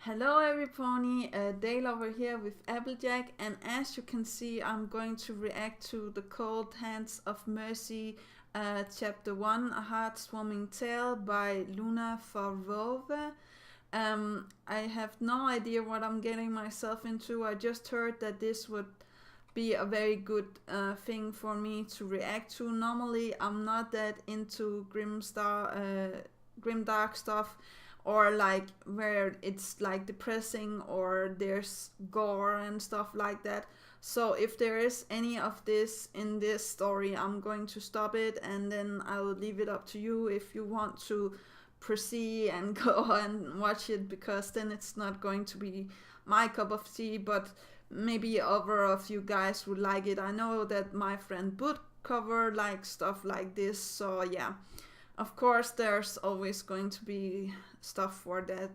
Hello everypony, Dale over here with Applejack, and as you can see I'm going to react to The Cold Hands of Mercy, Chapter 1, A Heart-Swarming Tale by Luna Farrowe. I have no idea what I'm getting myself into. I just heard that this would be a very good thing for me to react to. Normally I'm not that into grimdark stuff, or like where it's like depressing or there's gore and stuff like that. So if there is any of this in this story, I'm going to stop it, and then I will leave it up to you if you want to proceed and go and watch it, because then it's not going to be my cup of tea, but maybe other of you guys would like it. I know that my friend Bootcover likes stuff like this, so yeah. Of course, there's always going to be stuff for that,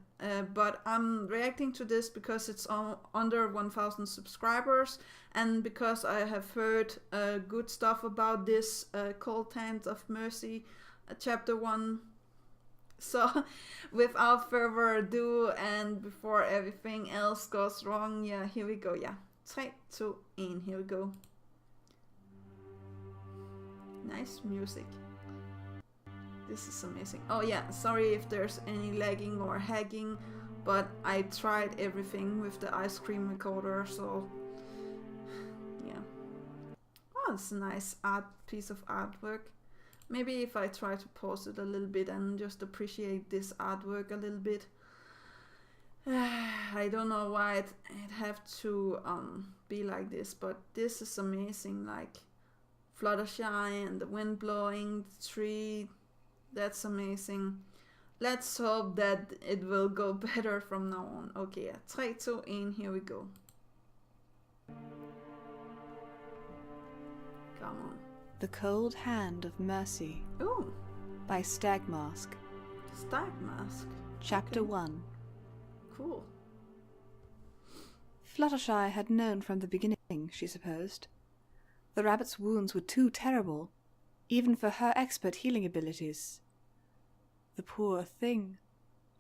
but I'm reacting to this because it's under 1,000 subscribers, and because I have heard good stuff about this Cold Hands of Mercy, Chapter 1. So, without further ado, and before everything else goes wrong, yeah, here we go, yeah. 3, 2, 1, here we go. Nice music. This is amazing. Oh yeah, sorry if there's any lagging or hacking, but I tried everything with the ice cream recorder, so yeah. Oh, it's a nice piece of artwork. Maybe if I try to pause it a little bit and just appreciate this artwork a little bit. I don't know why it have to be like this, but this is amazing. Like Fluttershy and the wind blowing, the tree. That's amazing. Let's hope that it will go better from now on. Okay, 3, 2, 1, here we go. Come on. The Cold Hand of Mercy. Ooh. By Staeg Masque. Staeg Masque. Chapter 1. Cool. Fluttershy had known from the beginning, she supposed. The rabbit's wounds were too terrible, even for her expert healing abilities. The poor thing.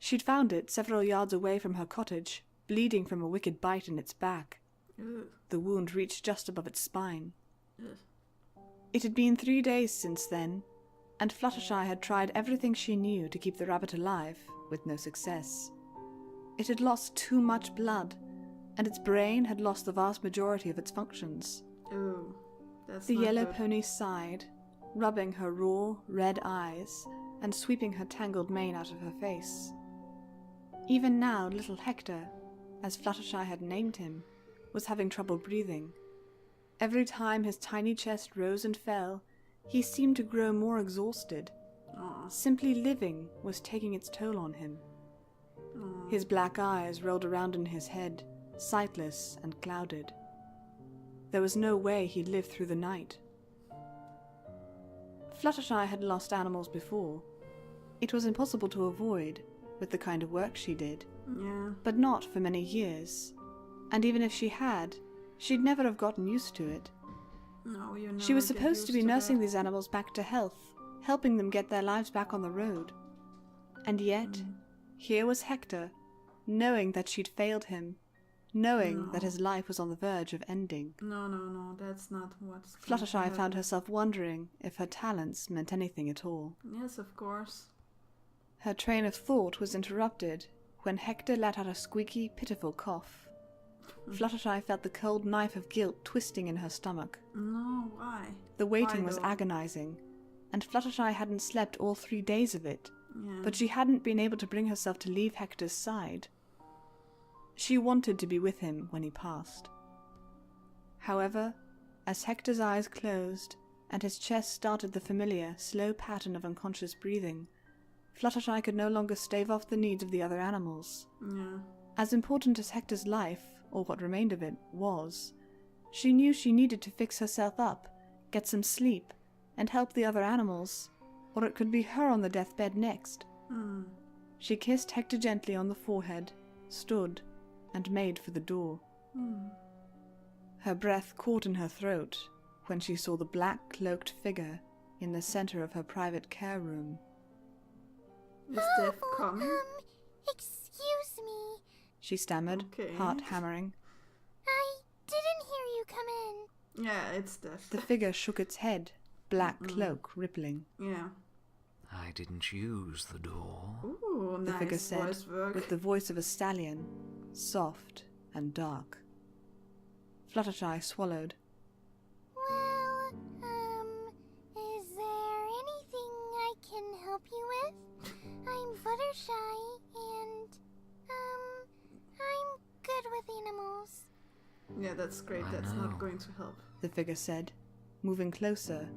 She'd found it several yards away from her cottage, bleeding from a wicked bite in its back. Ugh. The wound reached just above its spine. Ugh. It had been 3 days since then, and Fluttershy had tried everything she knew to keep the rabbit alive, with no success. It had lost too much blood, and its brain had lost the vast majority of its functions. Ooh, that's The not yellow good. pony sighed, rubbing her raw, red eyes, and sweeping her tangled mane out of her face. Even now, little Hector, as Fluttershy had named him, was having trouble breathing. Every time his tiny chest rose and fell, he seemed to grow more exhausted. Aww. Simply living was taking its toll on him. Aww. His black eyes rolled around in his head, sightless and clouded. There was no way he'd live through the night. Fluttershy had lost animals before. It was impossible to avoid, with the kind of work she did, Yeah. but not for many years. And even if she had, she'd never have gotten used to it. No, you She was supposed to be nursing these animals back to health, helping them get their lives back on the road. And yet, here was Hector, knowing that she'd failed him, knowing that his life was on the verge of ending. No, that's not what's Fluttershy found herself wondering if her talents meant anything at all. Yes, of course. Her train of thought was interrupted when Hector let out a squeaky, pitiful cough. Fluttershy felt the cold knife of guilt twisting in her stomach. No, why? The waiting Why was though? agonizing, and Fluttershy hadn't slept all 3 days of it, Yeah. but she hadn't been able to bring herself to leave Hector's side. She wanted to be with him when he passed. However, as Hector's eyes closed and his chest started the familiar, slow pattern of unconscious breathing, Fluttershy could no longer stave off the needs of the other animals. Yeah. As important as Hector's life, or what remained of it, was, she knew she needed to fix herself up, get some sleep, and help the other animals, or it could be her on the deathbed next. She kissed Hector gently on the forehead, stood, and made for the door. Her breath caught in her throat when she saw the black cloaked figure in the center of her private care room. Is death coming? Excuse me. she stammered, Okay. heart hammering. I didn't hear you come in. Yeah, it's death. The figure shook its head, black cloak rippling. Yeah. I didn't use the door. Ooh, The nice figure said, voice work. with the voice of a stallion, soft and dark. Fluttershy swallowed. Well, is there anything I can help you with? I'm Fluttershy, and, I'm good with animals. Yeah, that's great. I That's know. not going to help. The figure said, moving closer,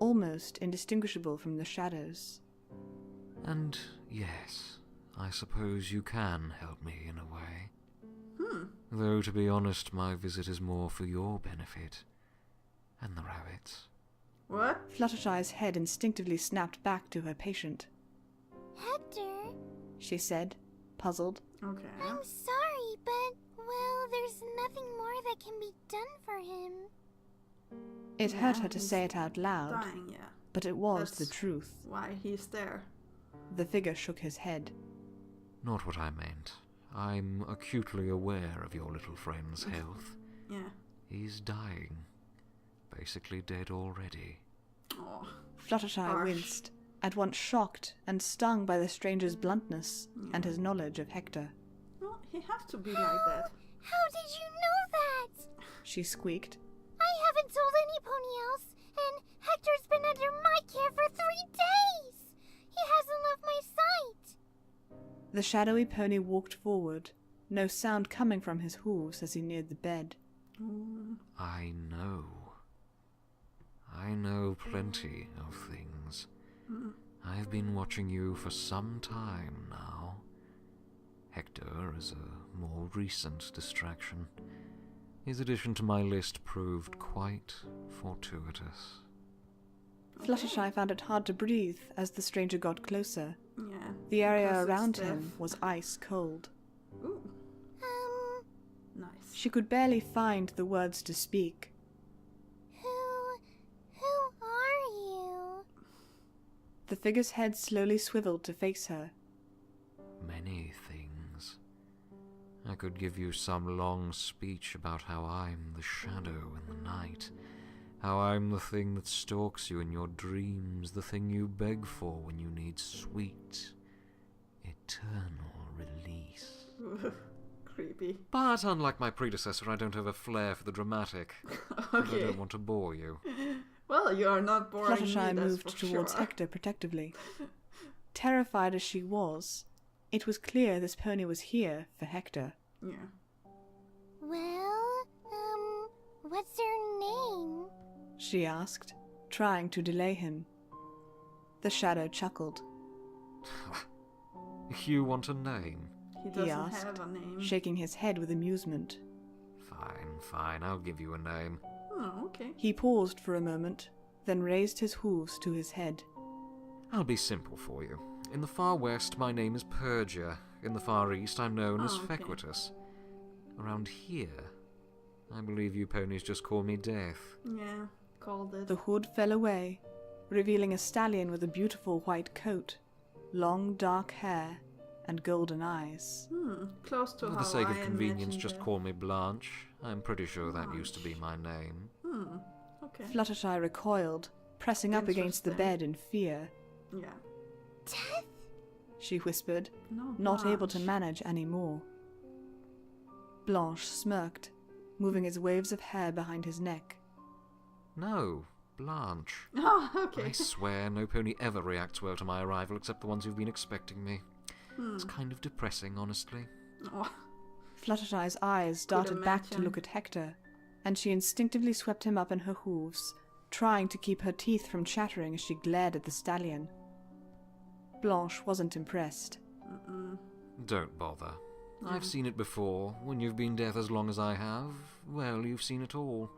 almost indistinguishable from the shadows. And yes, I suppose you can help me in a way. Though, to be honest, my visit is more for your benefit. And the rabbits. What? Fluttershy's head instinctively snapped back to her patient. Hector, She said, puzzled. Okay. I'm sorry, but, well, there's nothing more that can be done for him. It hurt her to he's say it out loud, Dying, yeah. but it was the That's- truth. Why he's there. The figure shook his head. Not what I meant. I'm acutely aware of your little friend's health. Yeah. He's dying. Basically dead already. Oh. Fluttershy Harsh. winced, at once shocked and stung by the stranger's bluntness and his knowledge of Hector. Well, he has to be like that. How did you know that? She squeaked. I haven't sold any pony else, and Hector's been under my care for 3 days. He hasn't left my sight. The shadowy pony walked forward, no sound coming from his hooves as he neared the bed. I know. I know plenty of things. I've been watching you for some time now. Hector is a more recent distraction. His addition to my list proved quite fortuitous. Fluttershy found it hard to breathe as the stranger got closer. Yeah. The area because it's around death. him was ice cold. Ooh, nice. She could barely find the words to speak. Who are you? The figure's head slowly swiveled to face her. Many things. I could give you some long speech about how I'm the shadow in the night, how I'm the thing that stalks you in your dreams, the thing you beg for when you need sweet, eternal release. Creepy. But unlike my predecessor, I don't have a flair for the dramatic. And I Okay. don't want to bore you. Well, you are not boring Fluttershy me, that's moved for towards sure. Hector protectively. Terrified as she was, it was clear this pony was here for Hector. Yeah. Well, what's your name? She asked, trying to delay him. The shadow chuckled. You want a name? He doesn't asked, have a name. shaking his head with amusement. Fine, I'll give you a name. Oh, okay. He paused for a moment, then raised his hooves to his head. I'll be simple for you. In the far west, my name is Purgia. In the far east, I'm known as Oh, okay. Facets. Around here, I believe you ponies just call me Death. Yeah, called it. The hood fell away, revealing a stallion with a beautiful white coat, long dark hair, and golden eyes. Close to For how the sake of I convenience, imagined just it. call me Blanche. I'm pretty sure that used to be my name. Okay. Fluttershy recoiled, pressing up against the Interesting. bed in fear. Yeah. Death? She whispered, No. not able to Blanche. manage any more. Blanche smirked, moving his waves of hair behind his neck. No, Blanche. Oh, okay. I swear no pony ever reacts well to my arrival except the ones who've been expecting me. It's kind of depressing, honestly. Oh, Fluttershy's eyes darted back to imagine. look at Hector, and she instinctively swept him up in her hooves, trying to keep her teeth from chattering as she glared at the stallion. Blanche wasn't impressed. Don't bother. I've seen it before. When you've been deaf as long as I have, well, you've seen it all.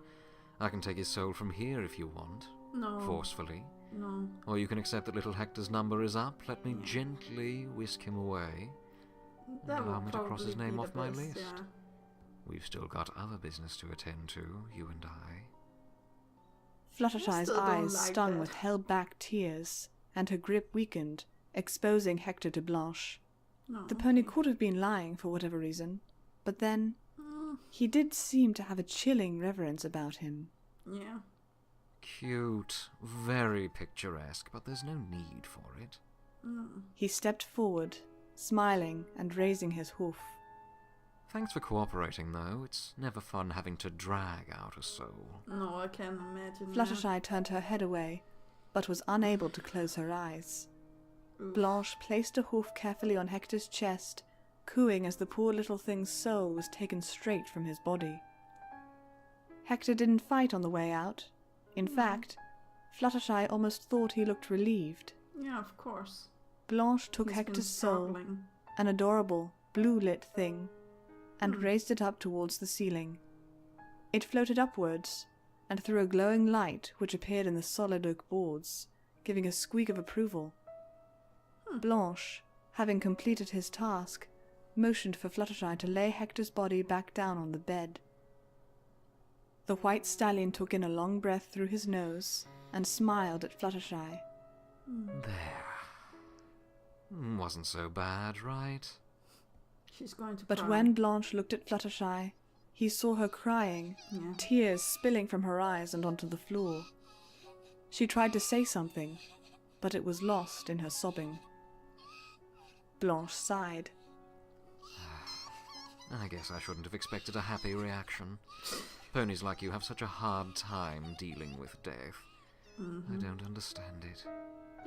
I can take his soul from here if you want. no. Forcefully. No. Or you can accept that little Hector's number is up. Let me gently whisk him away. That Allow would me to cross his probably name be off the my best, list. Yeah. We've still got other business to attend to, you and I. Fluttershy's still don't eyes like stung that. with held-back tears, and her grip weakened, exposing Hector to Blanche. No, The pony okay. could have been lying for whatever reason, but then Mm, he did seem to have a chilling reverence about him. yeah. Cute, very picturesque, but there's no need for it. Mm. He stepped forward, smiling and raising his hoof. Thanks for cooperating, though. It's never fun having to drag out a soul. No, I can't imagine. Fluttershy turned her head away, but was unable to close her eyes. Oof. Blanche placed a hoof carefully on Hector's chest, cooing as the poor little thing's soul was taken straight from his body. Hector didn't fight on the way out. In fact, Fluttershy almost thought he looked relieved. Yeah, of course. Blanche took He's been Hector's soul, struggling. an adorable, blue-lit thing, and raised it up towards the ceiling. It floated upwards, and threw a glowing light which appeared in the solid oak boards, giving a squeak of approval. Blanche, having completed his task, motioned for Fluttershy to lay Hector's body back down on the bed. The white stallion took in a long breath through his nose and smiled at Fluttershy. There. Wasn't so bad, right? She's going to But cry. when Blanche looked at Fluttershy, he saw her crying, Yeah. tears spilling from her eyes and onto the floor. She tried to say something, but it was lost in her sobbing. Blanche sighed. I guess I shouldn't have expected a happy reaction. Ponies like you have such a hard time dealing with death. I don't understand it.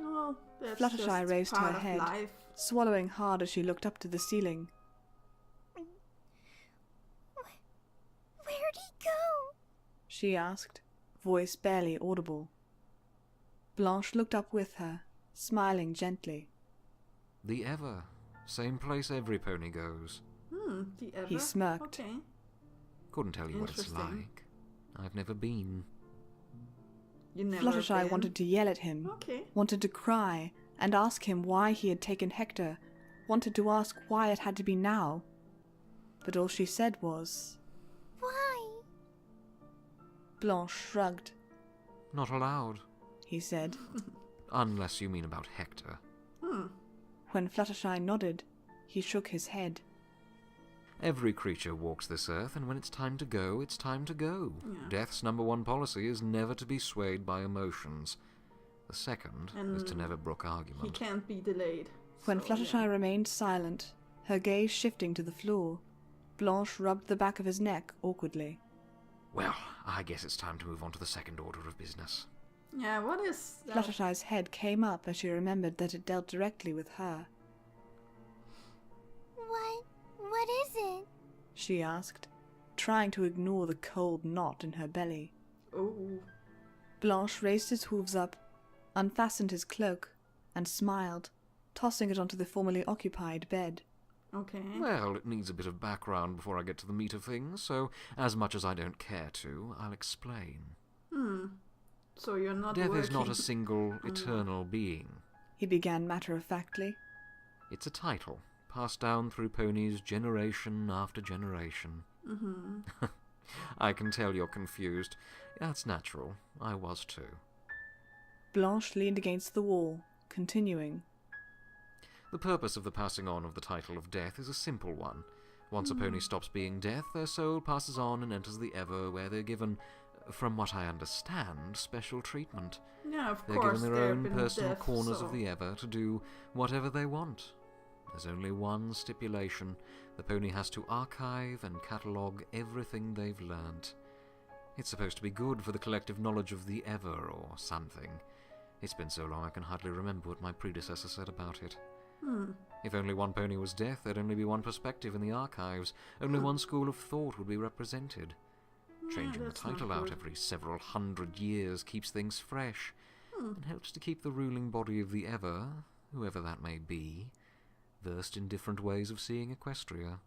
Oh, that's Fluttershy just raised part her of head, life. swallowing hard as she looked up to the ceiling. Where'd he go? She asked, voice barely audible. Blanche looked up with her, smiling gently. The Ever. Same place every pony goes. The ever? He smirked. Okay. Couldn't tell you what it's Interesting. like. I've never been. You never Fluttershy been? wanted to yell at him, Okay. wanted to cry and ask him why he had taken Hector, wanted to ask why it had to be now. But all she said was... Why? Blanche shrugged. Not allowed. He said. Unless you mean about Hector. When Fluttershy nodded, he shook his head. Every creature walks this earth, and when it's time to go, it's time to go. Yeah. Death's #1 policy is never to be swayed by emotions. The second is to And never brook He argument. can't be delayed. When so, Fluttershy yeah. remained silent, her gaze shifting to the floor, Blanche rubbed the back of his neck awkwardly. Well, I guess it's time to move on to the second order of business. Yeah, what is that? Fluttershy's head came up as she remembered that it dealt directly with her. What is it? She asked, trying to ignore the cold knot in her belly. Oh. Blanche raised his hooves up, unfastened his cloak, and smiled, tossing it onto the formerly occupied bed. Okay. Well, it needs a bit of background before I get to the meat of things, so as much as I don't care to, I'll explain. So you're not Death working. is not a single, eternal being. He began matter-of-factly. It's a title, passed down through ponies generation after generation. I can tell you're confused. That's natural. I was too. Blanche leaned against the wall, continuing. The purpose of the passing on of the title of death is a simple one. Once a pony stops being death, their soul passes on and enters the Ever, where they're given, from what I understand, special treatment. Yeah, of They're course. given their they've own been personal deaf, corners so. of the Ever to do whatever they want. There's only one stipulation. The pony has to archive and catalogue everything they've learnt. It's supposed to be good for the collective knowledge of the Ever or something. It's been so long I can hardly remember what my predecessor said about it. If only one pony was death, there'd only be one perspective in the archives. Only one school of thought would be represented. Changing the that's not title out good. every several hundred years keeps things fresh, and helps to keep the ruling body of the Ever, whoever that may be, versed in different ways of seeing Equestria.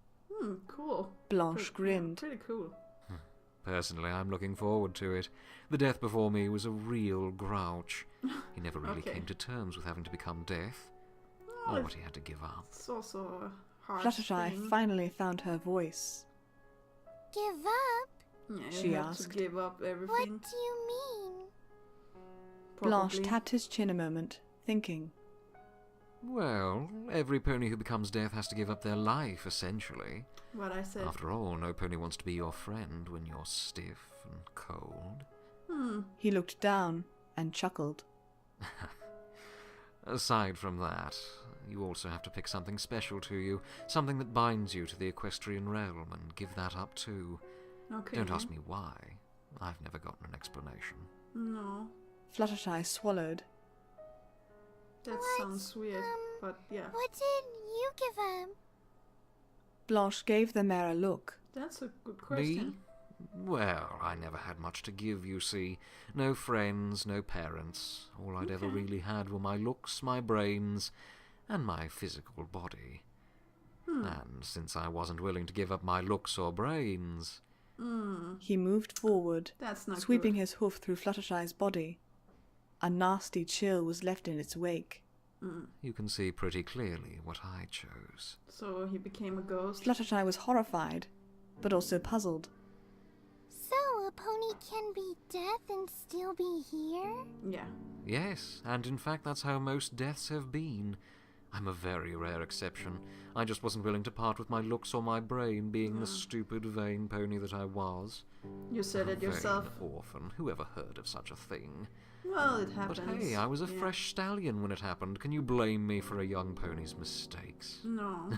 Cool. Blanche grinned. Pretty cool. Personally, I'm looking forward to it. The death before me was a real grouch. He never really Okay. came to terms with having to become death, Oh, or what he had to give up. It's also a hard Fluttershy thing. finally found her voice. Give up? Yeah, you she have asked. to give up What everything. do you mean? Blanche probably. tapped his chin a moment, thinking. Well, every pony who becomes death has to give up their life, essentially. What I said. After all, no pony wants to be your friend when you're stiff and cold. He looked down and chuckled. Aside from that, you also have to pick something special to you, something that binds you to the equestrian realm, and give that up too. Okay. Don't ask me why. I've never gotten an explanation. No. Fluttershy swallowed. That sounds weird, but yeah. What did you give him? Blanche gave the mare a look. That's a good question. Me? Well, I never had much to give, you see. No friends, no parents. All I'd ever really had were my looks, my brains, and my physical body. And since I wasn't willing to give up my looks or brains... He moved forward, That's not sweeping good. his hoof through Fluttershy's body. A nasty chill was left in its wake. You can see pretty clearly what I chose. So he became a ghost. Fluttershy was horrified, but also puzzled. So, a pony can be death and still be here? Yeah. Yes, and in fact that's how most deaths have been. I'm a very rare exception. I just wasn't willing to part with my looks or my brain, being the stupid, vain pony that I was. You said it yourself. Vain orphan. Who ever heard of such a thing? Well, it happens. But hey, I was a Yeah. fresh stallion when it happened. Can you blame me for a young pony's mistakes? No.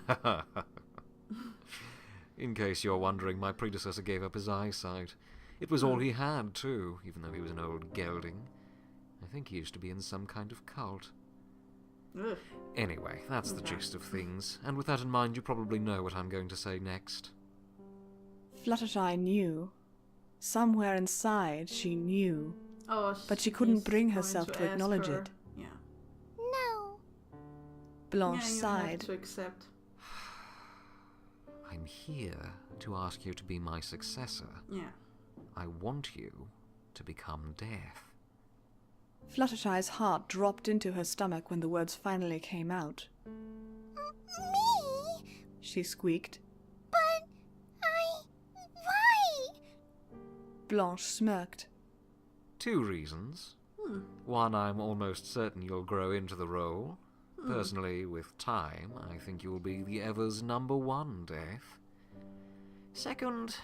In case you're wondering, my predecessor gave up his eyesight. It was all he had, too, even though he was an old gelding. I think he used to be in some kind of cult. Ugh. Anyway, that's the Okay. gist of things, and with that in mind, you probably know what I'm going to say next. Fluttershy knew. Somewhere inside, she knew. Oh, But she couldn't he's bring going herself to ask acknowledge her. it. Yeah. No. Blanche Yeah, you sighed. have to accept. I'm here to ask you to be my successor. Yeah. I want you to become death. Fluttershy's heart dropped into her stomach when the words finally came out. Me? She squeaked. But why? Blanche smirked. 2 reasons. One, I'm almost certain you'll grow into the role. Personally, with time, I think you'll be the Ever's #1 death. Second,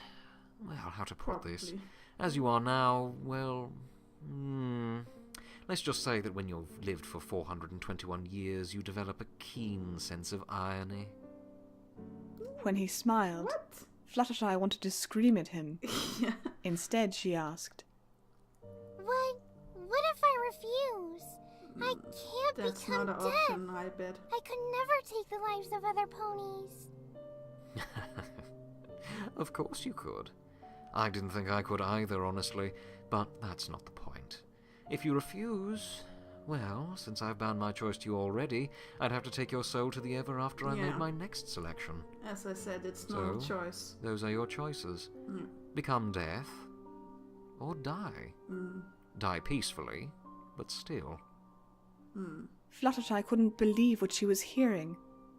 well, how to put this? Probably. As you are now, well, let's just say that when you've lived for 421 years, you develop a keen sense of irony. When he smiled, What? Fluttershy wanted to scream at him. Yeah. Instead, she asked, What if I refuse? I can't That's become not an death. option, I bet. I could never take the lives of other ponies. Of course you could. I didn't think I could either, honestly, but that's not the point. If you refuse, well, since I've bound my choice to you already, I'd have to take your soul to the Ever after I Yeah. made my next selection. As I said, it's no So? choice. Those are your choices. Become death, or die. Die peacefully, but still. Fluttershy couldn't believe what she was hearing.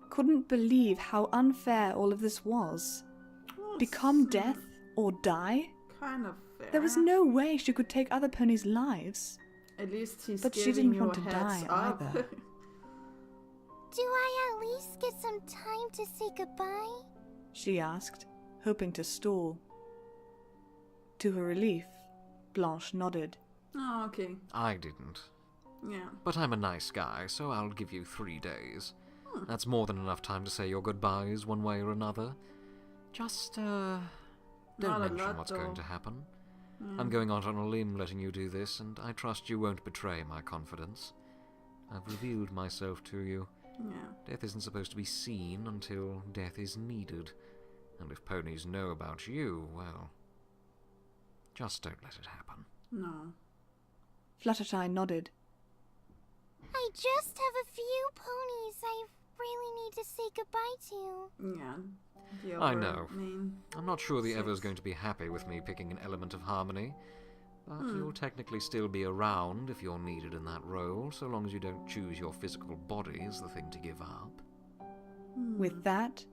Couldn't believe how unfair all of this was. Well, Become it's, death or die? Kind of fair. There was no way she could take other ponies' lives. At least he's But she giving didn't you want a to heads die up. either. Do I at least get some time to say goodbye? She asked, hoping to stall. To her relief, Blanche nodded. Oh, okay. I didn't. Yeah. But I'm a nice guy, so I'll give you 3 days. That's more than enough time to say your goodbyes one way or another. Just, Not don't a mention lot, what's though. going to happen. I'm going out on a limb letting you do this, and I trust you won't betray my confidence. I've revealed myself to you. Yeah. Death isn't supposed to be seen until death is needed. And if ponies know about you, well, just don't let it happen. No. Fluttershy nodded. I just have a few ponies I really need to say goodbye to. Yeah. The I other know. main- I'm not sure the Ever's 6. going to be happy with me picking an element of harmony, but you'll technically still be around if you're needed in that role, so long as you don't choose your physical body as the thing to give up. With that,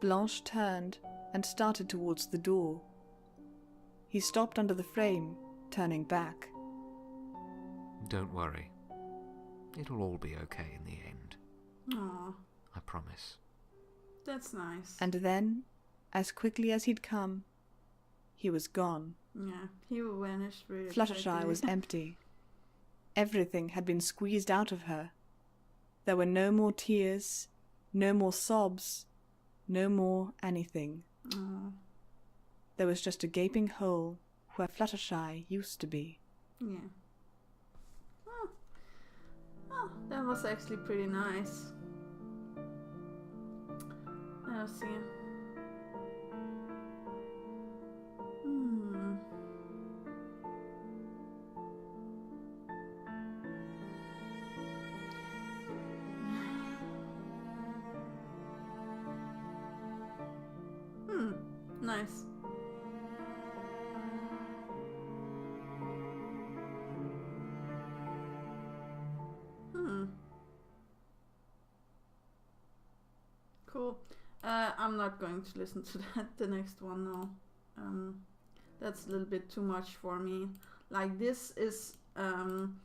Blanche turned and started towards the door. He stopped under the frame, turning back. Don't worry. It'll all be okay in the end. Aw, I promise. that's nice. And then, as quickly as he'd come, he was gone. Yeah, he will vanish really Fluttershy quickly. was empty. Everything had been squeezed out of her. There were no more tears, no more sobs, no more anything. Aw, There was just a gaping hole where Fluttershy used to be. yeah. Oh, that was actually pretty nice. Let's see. Hmm. Nice. Cool. I'm not going to listen to the next one now. That's a little bit too much for me. Like this is on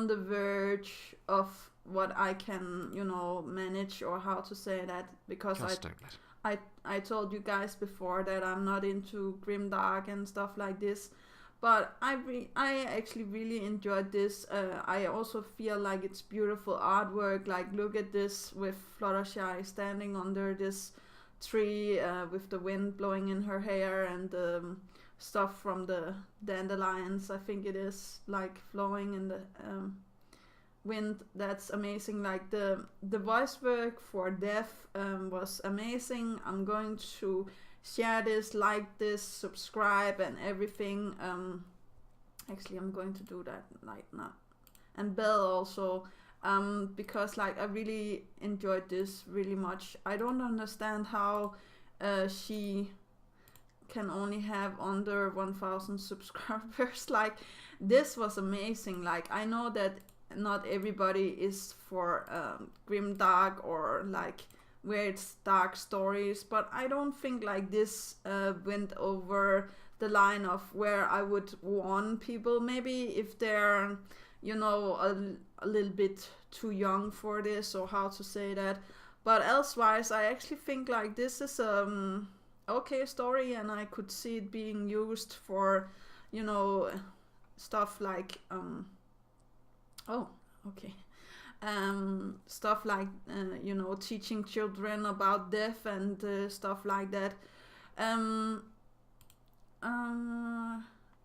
the verge of what I can, manage, or how to say that, because Just don't let it. I told you guys before that I'm not into grimdark and stuff like this, but I actually really enjoyed this. I also feel like it's beautiful artwork. Like, look at this with Fluttershy standing under this tree with the wind blowing in her hair, and stuff from the dandelions, I think it is, like flowing in the wind. That's amazing. Like the voice work for Death was amazing. I'm going to share this, like this, subscribe and everything. Actually, I'm going to do that like now. And Belle also, because like I really enjoyed this really much. I don't understand how she can only have under 1,000 subscribers. Like, this was amazing. Like, I know that not everybody is for grimdark or like where it's dark stories, but I don't think like this went over the line of where I would warn people. Maybe if they're, a little bit too young for this, or how to say that. But elsewise, I actually think like this is okay story, and I could see it being used for, stuff like stuff like teaching children about death and stuff like that.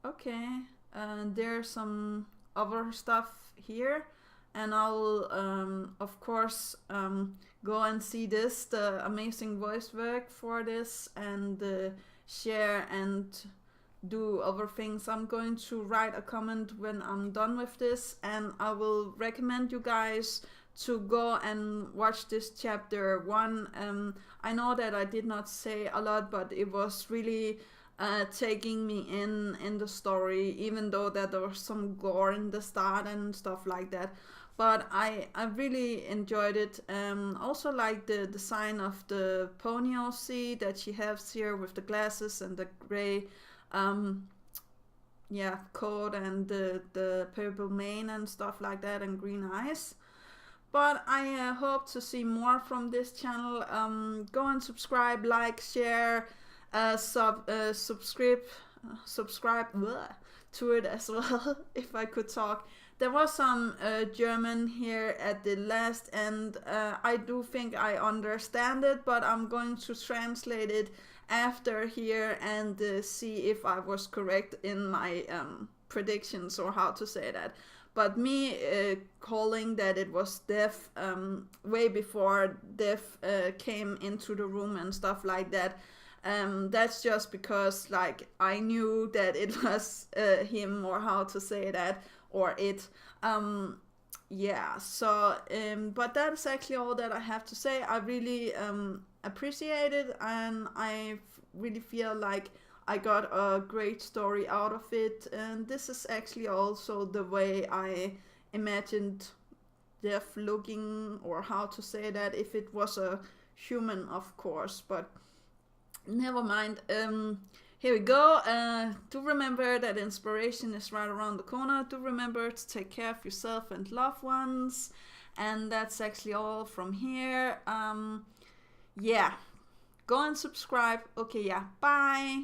Okay, there's some other stuff here, and I'll of course go and see this, the amazing voice work for this, and share and do other things. I'm going to write a comment when I'm done with this, and I will recommend you guys to go and watch this chapter 1. I know that I did not say a lot, but it was really taking me in the story, even though that there was some gore in the start and stuff like that. But I really enjoyed it. Also like the design of the pony OC that she has here with the glasses and the gray coat and the purple mane and stuff like that, and green eyes. But I hope to see more from this channel. Go and subscribe, like, share, subscribe to it as well, if I could talk. There was some German here at the last, and I do think I understand it, but I'm going to translate it after here and see if I was correct in my predictions, or how to say that. But me calling that it was Death way before Death came into the room and stuff like that, that's just because like I knew that it was him, or how to say that, or it. But that's actually all that I have to say. I really appreciate it, and I really feel like I got a great story out of it, and this is actually also the way I imagined Death looking, or how to say that, if it was a human, of course, but never mind. Here we go. Do remember that inspiration is right around the corner. Do remember to take care of yourself and loved ones. And that's actually all from here. Yeah, go and subscribe. Okay, yeah, bye.